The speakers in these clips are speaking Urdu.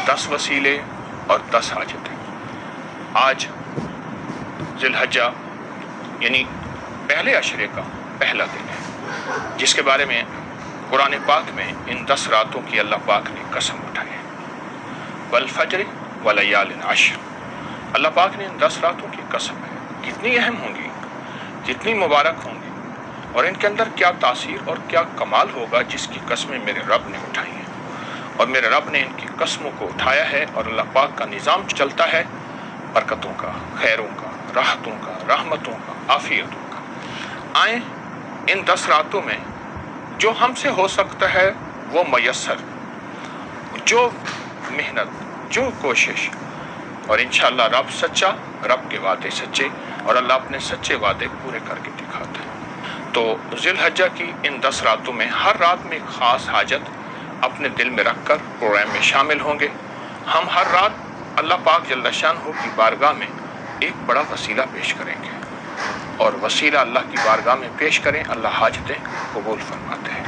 10 وسیلے اور 10 حاجتیں۔ آج ذی الحجہ یعنی پہلے عشرے کا پہلا دن ہے، جس کے بارے میں قرآن پاک میں ان 10 راتوں کی اللہ پاک نے قسم اٹھائی ہے۔ والفجر ولیال عشر، اللہ پاک نے ان 10 راتوں کی قسم ہے۔ کتنی اہم ہوں گی، جتنی مبارک ہوں گی، اور ان کے اندر کیا تاثیر اور کیا کمال ہوگا جس کی قسمیں میرے رب نے اٹھائی ہیں، اور میرے رب نے ان کی قسموں کو اٹھایا ہے، اور اللہ پاک کا نظام چلتا ہے برکتوں کا، خیروں کا، راحتوں کا، رحمتوں کا، عافیتوں کا۔ آئیں ان 10 راتوں میں جو ہم سے ہو سکتا ہے وہ میسر، جو محنت، جو کوشش، اور انشاءاللہ رب سچا، رب کے وعدے سچے، اور اللہ اپنے سچے وعدے پورے کر کے دکھاتا ہے۔ تو ذی الحجہ کی ان 10 راتوں میں ہر رات میں ایک خاص حاجت اپنے دل میں رکھ کر پروگرام میں شامل ہوں گے۔ ہم ہر رات اللہ پاک جل شانہ کی بارگاہ میں ایک بڑا وسیلہ پیش کریں گے، اور وسیلہ اللہ کی بارگاہ میں پیش کریں، اللہ حاجتیں قبول فرماتے ہیں۔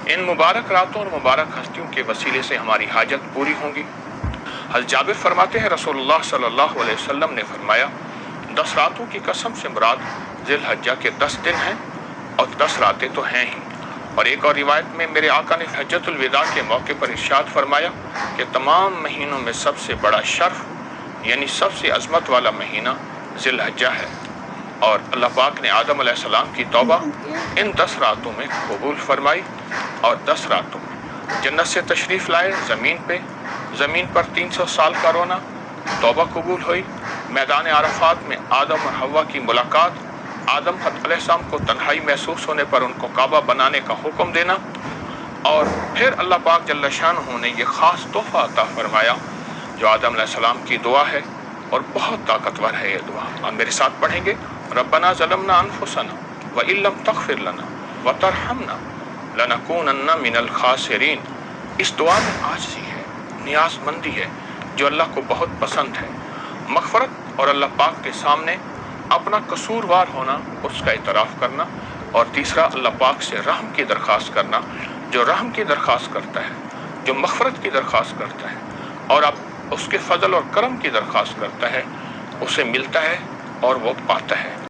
ان مبارک راتوں اور مبارک ہستیوں کے وسیلے سے ہماری حاجت پوری ہوں گی۔ حضرت جابر فرماتے ہیں رسول اللہ صلی اللہ علیہ وسلم نے فرمایا 10 راتوں کی قسم سے مراد ذی الحجہ کے 10 دن ہیں، اور 10 راتیں تو ہیں ہی۔ اور ایک اور روایت میں میرے آقا نے حجۃ الوداع کے موقع پر ارشاد فرمایا کہ تمام مہینوں میں سب سے بڑا شرف یعنی سب سے عظمت والا مہینہ ذی الحجہ ہے، اور اللہ پاک نے آدم علیہ السلام کی توبہ ان 10 راتوں میں قبول فرمائی، اور 10 راتوں میں جنت سے تشریف لائے زمین پر 300 سال کا رونا، توبہ قبول ہوئی۔ میدان عرفات میں آدم اور حوا کی ملاقات، آدم علیہ السلام کو تنہائی محسوس ہونے پر ان کو کعبہ بنانے کا حکم دینا، اور پھر اللہ پاک جل شانہ نے یہ خاص تحفہ عطا فرمایا جو آدم علیہ السلام کی دعا ہے، اور بہت طاقتور ہے یہ دعا۔ آپ میرے ساتھ پڑھیں گے، ربنا ظلمنا انفسنا وان لم تغفر لنا وترحمنا لنکونن من الخاسرین۔ اس دعا میں عاجزی ہے، نیاز مندی ہے جو اللہ کو بہت پسند ہے، مغفرت اور اللہ پاک کے سامنے اپنا قصوروار ہونا، اس کا اعتراف کرنا، اور تیسرا اللہ پاک سے رحم کی درخواست کرنا، جو رحم کی درخواست کرتا ہے، جو مغفرت کی درخواست کرتا ہے، اور اب اس کے فضل اور کرم کی درخواست کرتا ہے، اسے ملتا ہے اور وہ پاتا ہے۔